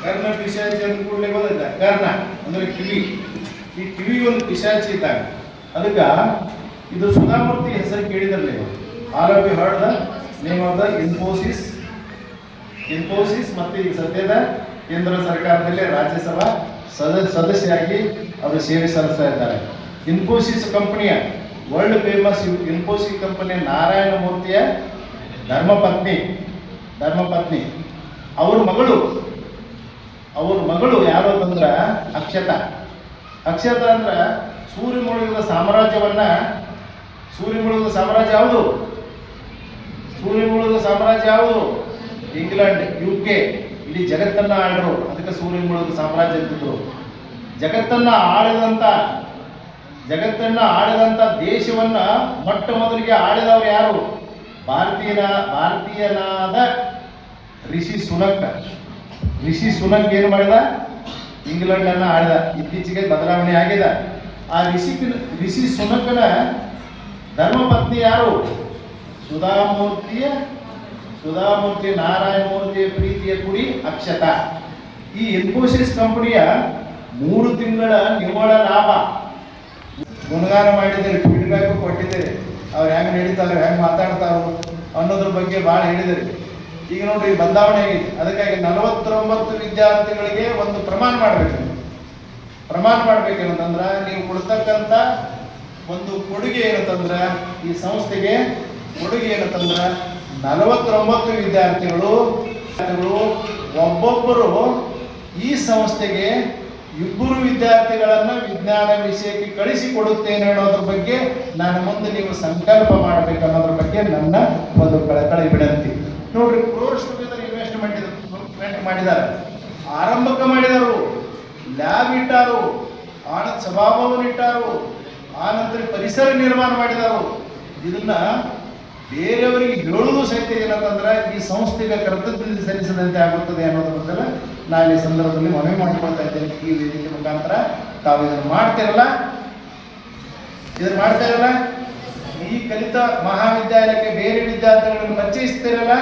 ಕರ್ಣ ಪಿಶಾಚಿ ಅಂತ ಕೂಡಲೇ ಗೊತ್ತಿಲ್ಲ. ಕರ್ಣ ಅಂದ್ರೆ ಕಿವಿ, ಈ ಕಿವಿ ಒಂದು ಪಿಶಾಚಿ ಇದ್ದಾಗ. ಅದಕ್ಕೆ ಇದು ಸುಧಾಮೂರ್ತಿ ಹೆಸರು ಕೇಳಿದ್ರಲ್ಲಿ, all of you heard the name of the Infosys ಮತ್ತು ಈಗ ಸದ್ಯದ ಕೇಂದ್ರ ಸರ್ಕಾರದಲ್ಲಿ ರಾಜ್ಯಸಭಾ ಸದಸ್ಯರಾಗಿ ಅವರು ಸೇವೆ ಸಲ್ಲಿಸ್ತಾ ಇದ್ದಾರೆ. ಇನ್ಫೋಸಿಸ್ ಕಂಪನಿಯ ವರ್ಲ್ಡ್ ಫೇಮಸ್ ಇನ್ಫೋಸಿಸ್ ಕಂಪನಿಯ ನಾರಾಯಣ ಮೂರ್ತಿಯ ಧರ್ಮಪತ್ನಿ ಅವ್ರ ಮಗಳು ಯಾರು ಅಂತಂದ್ರೆ ಅಕ್ಷತಾ ಅಂದ್ರೆ ಸೂರ್ಯ ಮುಳುಗಿದ ಸಾಮ್ರಾಜ್ಯ ಯಾವುದು? ಇಂಗ್ಲೆಂಡ್, UK, ಇಡೀ ಜಗತ್ತನ್ನ ಆಳ್ರು. ಅದಕ್ಕೆ ಸೂರ್ಯ ಮುಳುಗಿದ ಸಾಮ್ರಾಜ್ಯ ಅಂತಿದ್ರು. ಜಗತ್ತನ್ನ ಆಳಿದಂತ ದೇಶವನ್ನ ಮೊಟ್ಟ ಮೊದಲಿಗೆ ಆಳಿದವರು ಯಾರು? ಭಾರತೀಯನಾದ ರಿಷಿ ಸುನಕ್ ಏನು ಮಾಡಿದ? ಇಂಗ್ಲೆಂಡ್ ಅನ್ನ ಆಳಿದ. ಇತ್ತೀಚೆಗೆ ಬದಲಾವಣೆ ಆಗಿದೆ. ಆ ರಿಷಿ ಸುನಕನ ಧರ್ಮಪತ್ನಿ ಯಾರು? ಸುಧಾಮೂರ್ತಿ ನಾರಾಯಣ ಮೂರ್ತಿಯ ಪ್ರೀತಿಯ ಕುಡಿ ಅಕ್ಷತಾ. ಈ ಇನ್ಫೋಸಿಸ್ ಕಂಪನಿಯ 3 ತಿಂಗಳ ನಿವ್ವಳ ಲಾಭ ಗುಣಗಾನ ಮಾಡಿದ್ದೀರಿ, ಫೀಡ್ಬ್ಯಾಕ್ ಕೊಟ್ಟಿದ್ದೀರಿ. ಅವ್ರು ಹೆಂಗೆ ನಡೀತಾರೋ, ಹೆಂಗೆ ಮಾತಾಡ್ತಾರೋ ಅನ್ನೋದ್ರ ಬಗ್ಗೆ ಭಾಳ ಹೇಳಿದಿರಿ. ಈಗ ನೋಡ್ರಿ, ಬದಲಾವಣೆ ಆಗೈತಿ. ಅದಕ್ಕಾಗಿ 49 ವಿದ್ಯಾರ್ಥಿಗಳಿಗೆ ಒಂದು ಪ್ರಮಾಣ ಮಾಡ್ಬೇಕೇನಂತಂದ್ರೆ, ನೀವು ಕೊಡ್ತಕ್ಕಂಥ ಒಂದು ಕೊಡುಗೆ ಏನಂತಂದ್ರೆ, ಈ ಸಂಸ್ಥೆಗೆ ಕೊಡುಗೆ ಏನಂತಂದ್ರೆ, 49 ವಿದ್ಯಾರ್ಥಿಗಳು ಒಬ್ಬೊಬ್ಬರು ಈ ಸಂಸ್ಥೆಗೆ 2 ವಿದ್ಯಾರ್ಥಿಗಳನ್ನ ವಿಜ್ಞಾನ ವಿಷಯಕ್ಕೆ ಕಳಿಸಿಕೊಡುತ್ತೇನೆ ಅನ್ನೋದ್ರ ಬಗ್ಗೆ ನಾನು ಮುಂದೆ ನೀವು ಸಂಕಲ್ಪ ಮಾಡಬೇಕು ಅನ್ನೋದ್ರ ಬಗ್ಗೆ ನನ್ನ ಒಂದು ಕಳಕಳಿ ವಿನಂತಿ. ನೋಡ್ರಿ, ಕ್ರೋರ್ಸ್ ಇನ್ವೆಸ್ಟ್ಮೆಂಟ್ ಮಾಡಿದ್ದಾರೆ, ಆರಂಭಕ್ಕೆ ಮಾಡಿದರು, ಲ್ಯಾಬ್ ಇಟ್ಟಾರು, ಆನಂದ ಸಭಾಭವನ ಇಟ್ಟಾರು, ಆನಂತರ ಪರಿಸರ ನಿರ್ಮಾಣ ಮಾಡಿದರು. ಇದನ್ನ ಬೇರೆಯವರಿಗೆ ಹೇಳುವುದು ಸಹಿತ ಏನಂತಂದ್ರೆ ಈ ಸಂಸ್ಥೆಗೆ ಕರ್ತವ್ಯ ಸಲ್ಲಿಸದಂತೆ ಆಗುತ್ತದೆ ಅನ್ನೋದ್ರ ಬದಲು ನಾನು ಈ ಸಂದರ್ಭದಲ್ಲಿ ಮನವಿ ಮಾಡಿಕೊಳ್ತಾ ಇದ್ದೇನೆ. ಈ ವೇದಿಕೆ ಮುಖಾಂತರ ತಾವು ಇದನ್ನು ಮಾಡ್ತಿರಲ್ಲ, ಈ ಕಲಿತ ಮಹಾವಿದ್ಯಾಲಯಕ್ಕೆ ಬೇರೆ ವಿದ್ಯಾರ್ಥಿಗಳನ್ನು ಪರಿಚಯಿಸ್ತಿರಲ್ಲ.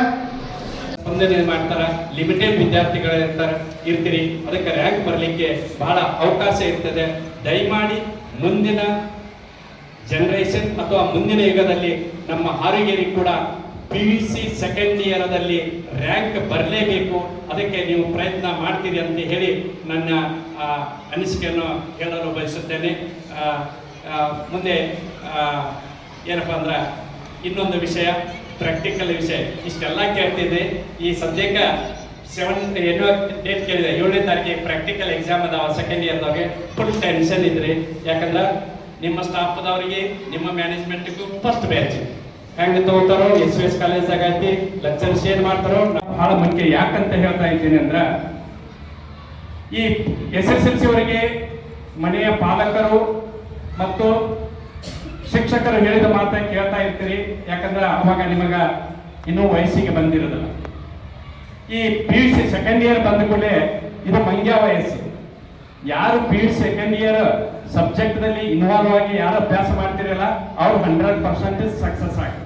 ಮುಂದೆ ಮಾಡ್ತಾರೆ, ಲಿಮಿಟೆಡ್ ವಿದ್ಯಾರ್ಥಿಗಳು ಇರ್ತೀರಿ, ಅದಕ್ಕೆ ರ್ಯಾಂಕ್ ಬರಲಿಕ್ಕೆ ಬಹಳ ಅವಕಾಶ ಇರ್ತದೆ. ದಯಮಾಡಿ ಮುಂದಿನ ಜನರೇಷನ್ ಅಥವಾ ಮುಂದಿನ ಯುಗದಲ್ಲಿ ನಮ್ಮ ಹಾರುಗೇರಿ ಕೂಡ PUC ಸೆಕೆಂಡ್ ಇಯರದಲ್ಲಿ ರ್ಯಾಂಕ್ ಬರಲೇಬೇಕು. ಅದಕ್ಕೆ ನೀವು ಪ್ರಯತ್ನ ಮಾಡ್ತೀರಿ ಅಂತ ಹೇಳಿ ನನ್ನ ಅನಿಸಿಕೆಯನ್ನು ಹೇಳಲು ಬಯಸುತ್ತೇನೆ. ಮುಂದೆ ಏನಪ್ಪ ಅಂದ್ರೆ, ಇನ್ನೊಂದು ವಿಷಯ, ಪ್ರಾಕ್ಟಿಕಲ್ ವಿಷಯ. ಇಷ್ಟೆಲ್ಲ ಕೇಳ್ತಿದ್ದೆ. ಈ ಸದ್ಯಕ್ಕೆ 7 ಕೇಳಿದೆ, 7ನೇ ತಾರೀಕಿಗೆ ಪ್ರಾಕ್ಟಿಕಲ್ ಎಕ್ಸಾಮ್ ಅದಾವ ಸೆಕೆಂಡ್ ಇಯರ್ದವ್ರಿಗೆ. ಫುಲ್ ಟೆನ್ಷನ್ ಇದ್ರಿ, ಯಾಕಂದ್ರೆ ನಿಮ್ಮ ಸ್ಟಾಫ್ದವ್ರಿಗೆ, ನಿಮ್ಮ ಮ್ಯಾನೇಜ್ಮೆಂಟ್ಗೂ ಫಸ್ಟ್ ಬ್ಯಾಚ್ ಹೆಂಗೆ ತಗೋತಾರೋ, SVS ಕಾಲೇಜ್ದಾಗ ಐತಿ, ಲೆಕ್ಚರ್ಸ್ ಏನು ಮಾಡ್ತಾರೋ ಬಹಳ ಮುಖ್ಯ. ಯಾಕಂತ ಹೇಳ್ತಾ ಇದ್ದೀನಿ ಅಂದ್ರೆ, ಈ SSLC ಅವರಿಗೆ ಮನೆಯ ಪಾಲಕರು ಮತ್ತು ಶಿಕ್ಷಕರು ಹೇಳಿದ ಮಾತನ್ನು ಕೇಳ್ತಾ ಇರ್ತೀರಿ. ಯಾಕಂದ್ರೆ ಅವಾಗ ನಿಮಗ ಇನ್ನೂ ವಯಸ್ಸಿಗೆ ಬಂದಿರೋದಿಲ್ಲ. ಈ PUC ಸೆಕೆಂಡ್ ಇಯರ್ ಬಂದ ಕೂಡಲೇ ಇದು ಮಂಗ್ಯ ವಯಸ್ಸು. ಯಾರು PUC ಸೆಕೆಂಡ್ ಇಯರ್ ಸಬ್ಜೆಕ್ಟ್ದಲ್ಲಿ ಇನ್ವಾಲ್ವ್ ಆಗಿ ಯಾರು ಅಭ್ಯಾಸ ಮಾಡ್ತಿರಲ್ಲ ಅವ್ರು 100% ಸಕ್ಸಸ್ ಆಗಿ.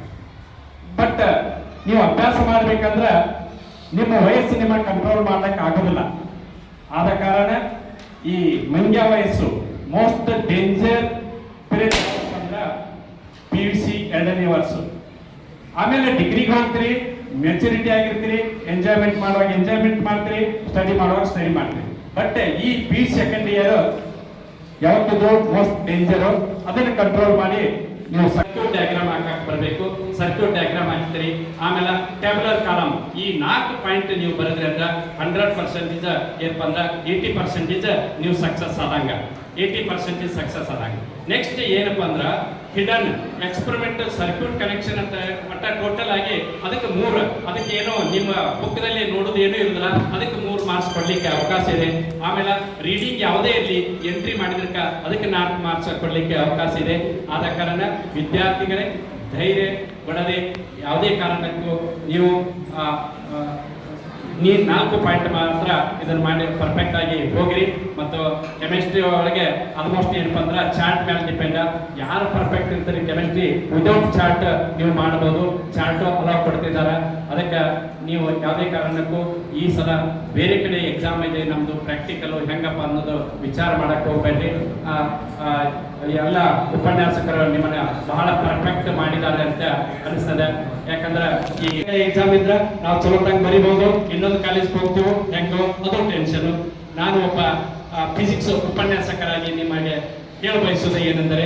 ಬಟ್ ನೀವು ಅಭ್ಯಾಸ ಮಾಡ್ಬೇಕಂದ್ರೆ ನಿಮ್ಮ ವಯಸ್ಸು ನಿಮ್ಮ ಕಂಟ್ರೋಲ್ ಮಾಡ್ಲಿಕ್ಕೆ ಆಗೋದಿಲ್ಲ. ಆದ ಕಾರಣ ಈ ಮಂಗ್ಯ ವಯಸ್ಸು ಮೋಸ್ಟ್ ಡೇಂಜರ್ ಪೀರಿಯಡ್ ಅಂದ್ರೆ PUC 2ನೇ ವರ್ಷ. ಆಮೇಲೆ ಡಿಗ್ರಿಗೆ ಹೋಗ್ತೀರಿ, ಮೆಚುರಿಟಿ ಆಗಿರ್ತೀರಿ, ಎಂಜಾಯ್ಮೆಂಟ್ ಮಾಡುವಾಗ ಎಂಜಾಯ್ಮೆಂಟ್ ಮಾಡ್ತೀರಿ, ಸ್ಟಡಿ ಮಾಡುವಾಗ ಸ್ಟಡಿ ಮಾಡ್ತೀರಿ. ಬಟ್ ಈ PUC ಸೆಕೆಂಡ್ ಇಯರ್ ಯಾವತ್ತಿದ್ರು ಮೋಸ್ಟ್ ಡೇಂಜರು. ಅದನ್ನು ಕಂಟ್ರೋಲ್ ಮಾಡಿ ನೀವು ಸರ್ಕ್ಯೂಟ್ ಡಯಾಗ್ರಾಮ್ ಹಾಕಕ್ಕೆ ಬರಬೇಕು. ಸರ್ಕ್ಯೂಟ್ ಡಯಾಗ್ರಾಮ್ ಹಾಕ್ತೀರಿ, ಆಮೇಲೆ ಟ್ಯಾಬ್ಯುಲರ್ ಕಾಲಮ್. ಈ 4 ಪಾಯಿಂಟ್ ನೀವು ಬರೆದ್ರಿ ಅಂದ್ರೆ 100% ಏನಪ್ಪ ಅಂದ್ರೆ 80% ನೀವು ಸಕ್ಸಸ್ ಆದಂಗ, 80% ಸಕ್ಸಸ್ ಆದಂಗ. ನೆಕ್ಸ್ಟ್ ಏನಪ್ಪ ಅಂದ್ರೆ ಹಿಡನ್ ಎಕ್ಸ್ಪೆರಿಮೆಂಟಲ್ ಸರ್ಕ್ಯೂಟ್ ಕನೆಕ್ಷನ್ ಅಂತ ಒಟ್ಟ ಟೋಟಲ್ ಆಗಿ ಅದಕ್ಕೆ 3, ಅದಕ್ಕೆ ಏನೋ ನಿಮ್ಮ ಬುಕ್ದಲ್ಲಿ ನೋಡೋದು ಏನೂ ಇರೋದಿಲ್ಲ, ಅದಕ್ಕೆ 3 ಮಾರ್ಕ್ಸ್ ಕೊಡ್ಲಿಕ್ಕೆ ಅವಕಾಶ ಇದೆ. ಆಮೇಲೆ ರೀಡಿಂಗ್ ಯಾವುದೇ ಇರಲಿ ಎಂಟ್ರಿ ಮಾಡಿದ್ರಕ ಅದಕ್ಕೆ 4 ಮಾರ್ಕ್ಸ್ ಕೊಡ್ಲಿಕ್ಕೆ ಅವಕಾಶ ಇದೆ. ಆದ ಕಾರಣ ವಿದ್ಯಾರ್ಥಿಗಳೇ ಧೈರ್ಯ ಬಿಡದೆ ಯಾವುದೇ ಕಾರಣಕ್ಕೂ ನೀವು 4 ಪಾಯಿಂಟ್ ಮಾತ್ರ ಇದನ್ನು ಮಾಡಿ ಪರ್ಫೆಕ್ಟ್ ಆಗಿ ಹೋಗಿರಿ. ಮತ್ತು ಕೆಮಿಸ್ಟ್ರಿ ಒಳಗೆ ಆಲ್ಮೋಸ್ಟ್ ಏನಪ್ಪ ಅಂದ್ರೆ ಚಾರ್ಟ್ ಮೇಲೆ ಡಿಪೆಂಡ್. ಯಾರು ಪರ್ಫೆಕ್ಟ್ ಇರ್ತಾರೆ ಕೆಮಿಸ್ಟ್ರಿ ವಿದೌಟ್ ಚಾರ್ಟ್ ನೀವು ಮಾಡ್ಬೋದು. ಚಾರ್ಟ್ ಅಲೌ ಕೊಡ್ತಿದ್ದಾರೆ. ಅದಕ್ಕೆ ನೀವು ಯಾವುದೇ ಕಾರಣಕ್ಕೂ ಈ ಸಲ ಬೇರೆ ಕಡೆ ಎಕ್ಸಾಮ್ ಇದೆ ನಮ್ಮದು ಪ್ರಾಕ್ಟಿಕಲ್ ಹೆಂಗಪ್ಪ ಅನ್ನೋದು ವಿಚಾರ ಮಾಡಕ್ಕೆ ಹೋಗ್ಬೇಡ್ರಿ. ಎಲ್ಲ ಉಪನ್ಯಾಸಕರು ನಿಮ್ಮನ್ನ ಬಹಳ ಪರ್ಫೆಕ್ಟ್ ಮಾಡಿದ್ದಾರೆ ಅಂತ ಅನಿಸ್ತದೆ. ಯಾಕಂದ್ರೆ ಈ ಎಕ್ಸಾಮ್ ಇದ್ರೆ ನಾವು ಚಲೋತಾಗಿ ಬರಿಬಹುದು, ಇನ್ನೊಂದು ಕಾಲೇಜ್ಗೆ ಹೋಗ್ತೀವೋ ಹೆಂಗೋ ಅದು ಟೆನ್ಷನ್. ನಾನು ಒಬ್ಬ ಫಿಸಿಕ್ಸ್ ಉಪನ್ಯಾಸಕರಾಗಿ ನಿಮಗೆ ಹೇಳ ಬಯಸೋದು ಏನೆಂದರೆ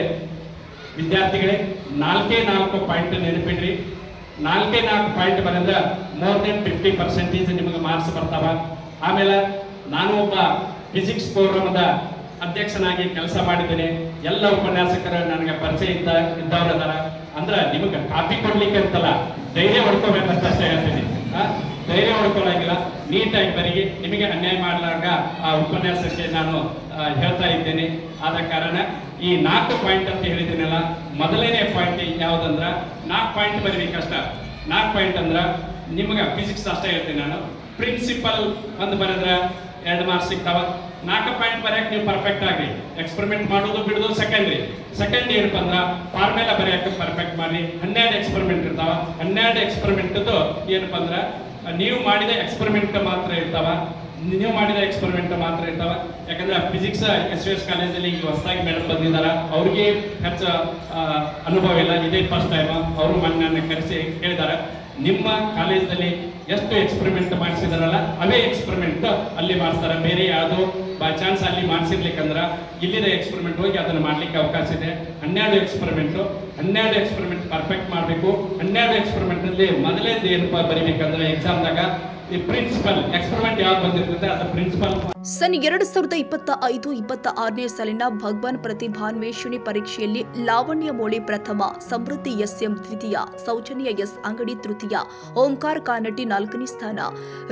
ವಿದ್ಯಾರ್ಥಿಗಳೇ 4 ಪಾಯಿಂಟ್ ನೆನಪಿಡ್ರಿ. 4 ಪಾಯಿಂಟ್ ಬರೆದ್ರೆ ಮೋರ್ ದೆನ್ 50% ನಿಮಗೆ ಮಾರ್ಕ್ಸ್ ಬರ್ತಾವ. ಆಮೇಲೆ ನಾನು ಒಬ್ಬ ಫಿಸಿಕ್ಸ್ ಪ್ರೋಗ್ರಾಮದ ಅಧ್ಯಕ್ಷನಾಗಿ ಕೆಲಸ ಮಾಡಿದ್ದೇನೆ. ಎಲ್ಲ ಉಪನ್ಯಾಸಕರು ನನಗೆ ಪರಿಚಯ ಇದ್ದವರದಾರ. ಅಂದ್ರೆ ನಿಮಗೆ ಕಾಪಿ ಕೊಡ್ಲಿಕ್ಕೆ ಅಂತಲ್ಲ, ಧೈರ್ಯ ಹೊಡ್ಕೋಬೇಕಂತ ಅಷ್ಟೇ ಹೇಳ್ತೀನಿ. ಧೈರ್ಯ ಹೊಡ್ಕೊಳ್ಳಾಗಿಲ್ಲ, ನೀಟಾಗಿ ಬರೀ. ನಿಮಗೆ ಅನ್ಯಾಯ ಮಾಡಲಾಗ ಆ ಉಪನ್ಯಾಸಕ್ಕೆ ನಾನು ಹೇಳ್ತಾ ಇದ್ದೇನೆ. ಆದ ಕಾರಣ ಈ 4 ಪಾಯಿಂಟ್ ಅಂತ ಹೇಳಿದ್ದೀನಲ್ಲ, ಮೊದಲನೇ ಪಾಯಿಂಟ್ ಯಾವುದಂದ್ರೆ 4 ಪಾಯಿಂಟ್ ಬರೀಬೇಕಷ್ಟ. 4 ಪಾಯಿಂಟ್ ಅಂದ್ರೆ ನಿಮಗೆ ಫಿಸಿಕ್ಸ್ ಅಷ್ಟೇ ಹೇಳ್ತೀನಿ ನಾನು. ಪ್ರಿನ್ಸಿಪಲ್ ಒಂದು ಬರೆದ್ರೆ 2 ಮಾರ್ಕ್ಸ್ ಸಿಗ್ತಾವ. 4 ಪಾಯಿಂಟ್ ಬರೆಯಕ್ಕೆ ನೀವು ಪರ್ಫೆಕ್ಟ್ ಆಗ್ರಿ. ಎಕ್ಸ್ಪೆರಿಮೆಂಟ್ ಮಾಡೋದು ಬಿಡೋದು ಸೆಕೆಂಡ್ ಏನಪ್ಪ ಅಂದ್ರೆ ಫಾರ್ಮುಲಾ ಬರೆಯಕ್ಕೆ ಪರ್ಫೆಕ್ಟ್ ಮಾಡಿ. 12 ಎಕ್ಸ್ಪೆರಿಮೆಂಟ್ ಇರ್ತಾವ. 12 ಎಕ್ಸ್ಪೆರಿಮೆಂಟ್ ಏನಪ್ಪ ಅಂದ್ರೆ ನೀವು ಮಾಡಿದ ಎಕ್ಸ್ಪೆರಿಮೆಂಟ್ ಮಾತ್ರ ಇರ್ತಾವ. ಯಾಕಂದ್ರೆ ಫಿಸಿಕ್ಸ್ SUS ಕಾಲೇಜಲ್ಲಿ ಈಗ ಹೊಸದಾಗಿ ಮೇಡಮ್ ಬಂದಿದ್ದಾರೆ. ಅವ್ರಿಗೆ ಹೆಚ್ಚು ಅನುಭವ ಇಲ್ಲ, ಇದೇ ಫಸ್ಟ್ ಟೈಮ್. ಅವರು ನನ್ನ ಕರೆಸಿ ಹೇಳಿದ್ದಾರೆ, ನಿಮ್ಮ ಕಾಲೇಜಲ್ಲಿ ಎಷ್ಟು ಎಕ್ಸ್ಪೆರಿಮೆಂಟ್ ಮಾಡಿಸಿದಾರಲ್ಲ ಅವೇ ಎಕ್ಸ್ಪೆರಿಮೆಂಟ್ ಅಲ್ಲಿ ಮಾಡಿಸ್ತಾರೆ. ಬೇರೆ ಯಾವುದೋ ಬೈ ಚಾನ್ಸ್ ಅಲ್ಲಿ ಮಾಡಿಸಿರ್ಲಿಕ್ಕಂದ್ರೆ ಇಲ್ಲಿದೆ ಎಕ್ಸ್ಪೆರಿಮೆಂಟ್ ಹೋಗಿ ಅದನ್ನು ಮಾಡ್ಲಿಕ್ಕೆ ಅವಕಾಶ ಇದೆ. 12 ಎಕ್ಸ್ಪೆರಿಮೆಂಟ್ ಪರ್ಫೆಕ್ಟ್ ಮಾಡಬೇಕು. 12 ಎಕ್ಸ್ಪೆರಿಮೆಂಟ್ ಅಲ್ಲಿ ಮೊದಲೇದು ಏನಪ್ಪ ಬರೀಬೇಕಂದ್ರೆ ಎಕ್ಸಾಮ್ದಾಗ ಈ ಪ್ರಿನ್ಸಿಪಲ್ ಎಕ್ಸ್ಪೆರಿಮೆಂಟ್ ಯಾವ್ದು ಬಂದಿರ್ತದೆ ಅದು ಪ್ರಿನ್ಸಿಪಲ್. ಸನ್ 2025-26ನೇ ಸಾಲಿನ ಭಗವಾನ್ ಪ್ರತಿಭಾನ್ವೇಷಣೆ ಪರೀಕ್ಷೆಯಲ್ಲಿ ಲಾವಣ್ಯ ಮೋಳಿ ಪ್ರಥಮ, ಸಮೃದ್ಧಿ SM ದ್ವಿತೀಯ, ಸೌಜನ್ಯ S ಅಂಗಡಿ ತೃತೀಯ, ಓಂಕಾರ ಕಾನಟಿ 4ನೇ ಸ್ಥಾನ,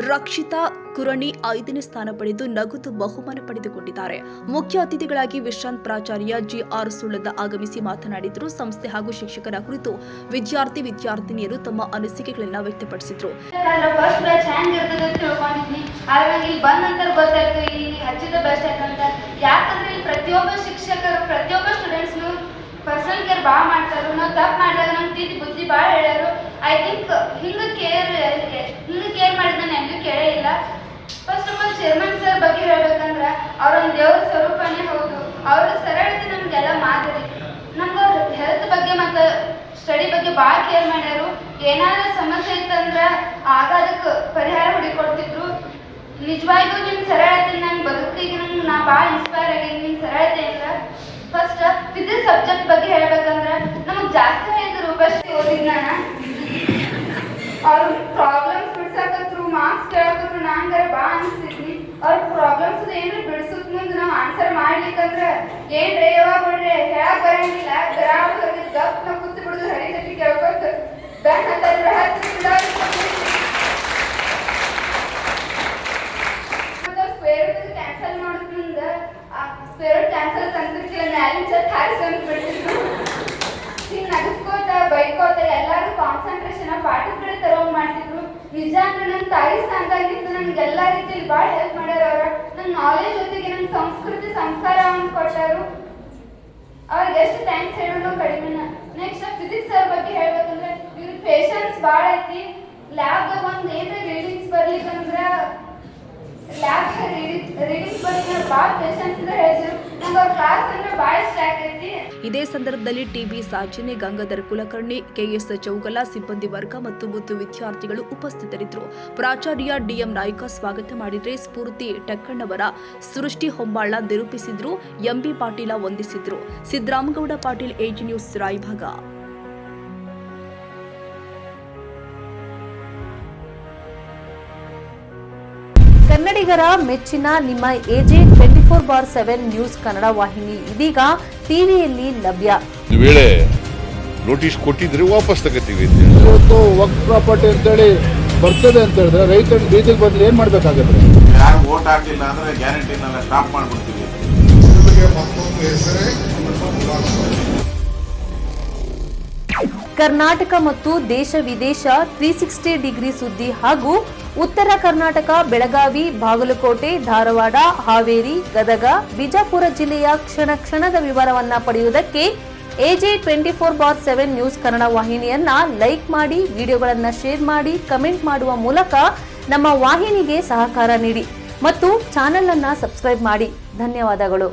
ರಕ್ಷಿತಾ ಕುರಣಿ 5ನೇ ಸ್ಥಾನ ಪಡೆದು ನಗದು ಬಹುಮಾನ ಪಡೆದುಕೊಂಡಿದ್ದಾರೆ. ಮುಖ್ಯ ಅತಿಥಿಗಳಾಗಿ ವಿಶ್ರಾಂತ್ ಪ್ರಾಚಾರ್ಯ GR ಸುಳ್ಳದ ಆಗಮಿಸಿ ಮಾತನಾಡಿದರು. ಸಂಸ್ಥೆ ಹಾಗೂ ಶಿಕ್ಷಕರ ಕುರಿತು ವಿದ್ಯಾರ್ಥಿನಿಯರು ತಮ್ಮ ಅನಿಸಿಕೆಗಳನ್ನು ವ್ಯಕ್ತಪಡಿಸಿದರು. ಇಲ್ಲಿ ಹಚ್ಚಿದ ಬೆಸ್ಟ್ ಯಾಕಂತ ಯಾಕಂದ್ರೆ ಇಲ್ಲಿ ಪ್ರತಿಯೊಬ್ಬ ಶಿಕ್ಷಕರು ಪ್ರತಿಯೊಬ್ಬ ಸ್ಟೂಡೆಂಟ್ಸ್ನು ಪರ್ಸನಲ್ ಕೇರ್ ಭಾಳ ಮಾಡ್ತಾರೆ. ನಾವು ತಪ್ಪು ಮಾಡಿದಾಗ ನಮ್ಮ ತಿದ್ದಿ ಬುದ್ಧಿ ಭಾಳ ಹೇಳ್ಯಾರು. ಐ ಥಿಂಕ್ ಹಿಂಗೆ ಕೇರ್ ಮಾಡಿದ ನಾನು ಎಲ್ಲೂ ಕೇಳೇ ಇಲ್ಲ. First of all chairman sir ಬಗ್ಗೆ ಹೇಳ್ಬೇಕಂದ್ರೆ ಅವ್ರೊಂದು ದೇವ್ರ ಸ್ವರೂಪನೇ ಹೌದು. ಅವ್ರ ಸರಳತೆ ನಮಗೆಲ್ಲ ಮಾದರಿ. ನಮ್ಗೆ ಅವ್ರ ಹೆಲ್ತ್ ಬಗ್ಗೆ ಮತ್ತು ಸ್ಟಡಿ ಬಗ್ಗೆ ಭಾಳ ಕೇರ್ ಮಾಡ್ಯಾರು. ಏನಾದರೂ ಸಮಸ್ಯೆ ಇತ್ತಂದ್ರೆ ಆಗ ಅದಕ್ಕೆ ಪರಿಹಾರ ಹುಡುಕೊಡ್ತಿದ್ರು. ನಿಜವಾಗ್ಲೂ ನಿಮ್ಮ ಸರಳತೆ ನನ್ನ ಬದುಕಿಗೆ ನಾ ಭಾಳ ಇನ್ಸ್ಪೈರ್ ಆಗೀನಿ ನಿಮ್ಮ ಸರಳತೆಯಿಂದ. ಫಸ್ಟ್ ಫಿಸಿಕ್ಸ್ ಸಬ್ಜೆಕ್ಟ್ ಬಗ್ಗೆ ಹೇಳ್ಬೇಕಂದ್ರೆ ನಮಗೆ ಜಾಸ್ತಿ ಹೇಳಿದ್ರು ರೂಪಶ್ರೀ ಓದಿದ್ ನಾನು. ಅವ್ರ ಪ್ರಾಬ್ಲಮ್ಸ್ ಬಿಡ್ಸಾಕತ್ರು, ಮಾರ್ಕ್ಸ್ ಕೇಳಕತ್ರು, ನಂಗೆ ಭಾಳ ಅನಿಸ್ತಿದ್ನಿ. ಅವ್ರ ಪ್ರಾಬ್ಲಮ್ಸ್ ಏನ್ರಿ ಬಿಡಿಸೋದ್ ಮುಂದೆ ನಾವು ಆನ್ಸರ್ ಮಾಡ್ಲಿಕ್ಕಂದ್ರೆ ಏನ್ರಿ ಯಾವಾಗ ನೋಡ್ರಿ ಹೇಳಕ್ ಬರಂಗಿಲ್ಲ. ಗ್ರಾಮ ಗಪ್ ನಾವು ಕೂತು ಬಿಡುದು ಹರಿದಟ್ಟಿ ಕೇಳ್ಕೊತ ಬ್ಯಾನ್ ಕ್ಯಾನ್ಸಲ್ ಮಾಡೋದ್ರಿಂದ ಸ್ಪೇರ್ ಕ್ಯಾನ್ಸಲ್ ತಂದಿರ್ತಿಲ್ಲ ಮ್ಯಾಲಿನ ಚಟ್ ಹಾರಿಸ್ಕೊಂಡು ಬಿಡ್ತಿದ್ರು. ಹಿಂಗೆ ನಗಸ್ಕೋತ ಬೈಕೋತ ಎಲ್ಲರೂ ಕಾನ್ಸಂಟ್ರೇಷನ್ ಪಾಠದ ಕಡೆ ತರೋಂಗ್ ಮಾಡ್ತಿದ್ರು. ನಿಜ ಅಂದ್ರೆ ನನ್ನ ತಾಯಿ ಸ್ಥಾನದಾಗಿದ್ದು ನನಗೆ ಎಲ್ಲ ರೀತಿಯಲ್ಲಿ ಭಾಳ ಹೆಲ್ಪ್ ಮಾಡ್ಯಾರ ಅವ್ರ. ನನ್ನ ನಾಲೆಜ್ ಜೊತೆಗೆ ನನ್ನ ಸಂಸ್ಕೃತಿ ಸಂಸ್ಕಾರವನ್ನು ಕೊಟ್ಟರು. ಅವ್ರಿಗೆ ಎಷ್ಟು ಥ್ಯಾಂಕ್ಸ್ ಹೇಳಿದ್ರು ಕಡಿಮೆನ. ನೆಕ್ಸ್ಟ್ ಫಿಸಿಕ್ಸ್ ಸರ್ ಬಗ್ಗೆ ಹೇಳ್ಬೇಕಂದ್ರೆ ಇವ್ರಿಗೆ ಪೇಷನ್ಸ್ ಭಾಳ ಐತಿ. ಲ್ಯಾಬ್ದಾಗ ಒಂದು ಏನ್ರ ರೀಡಿಂಗ್ಸ್ ಬರ್ಲಿಕ್ಕಂದ್ರೆ ರೀಡಿಂಗ್ಸ್ ಬಗ್ಗೆ ಭಾಳ ಪೇಷನ್ಸ್ ಇಂದ ಹೇಳಿದ್ರು. ನಂಗೆ ಅವ್ರ ಕ್ಲಾಸ್ ಅಂದ್ರೆ ಭಾಳ ಇಷ್ಟ ಆಗೈತಿ. ಇದೇ ಸಂದರ್ಭದಲ್ಲಿ ಟಿಬಿ ಸಾಜಿನಿ, ಗಂಗಾಧರ್ ಕುಲಕರ್ಣಿ, ಕೆಎಸ್ ಚೌಗಲ, ಸಿಬ್ಬಂದಿ ವರ್ಗ ಮತ್ತು ವಿದ್ಯಾರ್ಥಿಗಳು ಉಪಸ್ಥಿತರಿದ್ದರು. ಪ್ರಾಚಾರ್ಯ ಡಿಎಂ ನಾಯ್ಕ ಸ್ವಾಗತ ಮಾಡಿದರೆ, ಸ್ಫೂರ್ತಿ ಟಕ್ಕಣ್ಣವರ, ಸೃಷ್ಟಿ ಹೊಂಬಾಳ ನಿರೂಪಿಸಿದ್ರು, ಎಂಬಿ ಪಾಟೀಲ ವಂದಿಸಿದ್ರು. Siddaramagouda Patil, age news, Raybag. ಕನ್ನಡಿಗರ ಮೆಚ್ಚಿನ ನಿಮ್ಮ AJ 24/7 ನ್ಯೂಸ್ ಕನ್ನಡ ವಾಹಿನಿ ಇದೀಗ ಟಿವಿಯಲ್ಲಿ ಲಭ್ಯ. ಒಂದು ವೇಳೆ ನೋಟಿಸ್ ಕೊಟ್ಟಿದ್ರೆ ವಾಪಸ್ ತಗೋತೀವಿ. ಇವತ್ತು ವಕ್ಫ್ ಪ್ರಾಪರ್ಟಿ ಅಂತೇಳಿ ಬರ್ತದೆ ಅಂತ ಹೇಳಿದ್ರೆ ರೈತರು ಬೀದಿಗೆ ಬಂದ್ರೆ ಏನ್ ಮಾಡ್ಬೇಕಾಗತ್ತೆ? ಯಾರು ವೋಟ್ ಹಾಕಿಲ್ಲ ಅಂದ್ರೆ ಗ್ಯಾರಂಟಿನೆಲ್ಲ ಸ್ಟಾಪ್ ಮಾಡ್ಬಿಡ್ತೀವಿ. ಕರ್ನಾಟಕ ಮತ್ತು ದೇಶ ವಿದೇಶ 360 ಡಿಗ್ರಿ ಸುದ್ದಿ ಹಾಗೂ ಉತ್ತರ ಕರ್ನಾಟಕ, ಬೆಳಗಾವಿ, ಬಾಗಲಕೋಟೆ, ಧಾರವಾಡ, ಹಾವೇರಿ, ಗದಗ, ಬಿಜಾಪುರ ಜಿಲ್ಲೆಯ ಕ್ಷಣ ಕ್ಷಣದ ವಿವರವನ್ನ ಪಡೆಯುವುದಕ್ಕೆ AJ 24/7 ನ್ಯೂಸ್ ಕನ್ನಡ ವಾಹಿನಿಯನ್ನ ಲೈಕ್ ಮಾಡಿ, ವಿಡಿಯೋಗಳನ್ನ ಶೇರ್ ಮಾಡಿ, ಕಮೆಂಟ್ ಮಾಡುವ ಮೂಲಕ ನಮ್ಮ ವಾಹಿನಿಗೆ ಸಹಕಾರ ನೀಡಿ ಮತ್ತು ಚಾನೆಲ್ ಅನ್ನ ಸಬ್ಸ್ಕ್ರೈಬ್ ಮಾಡಿ. ಧನ್ಯವಾದಗಳು.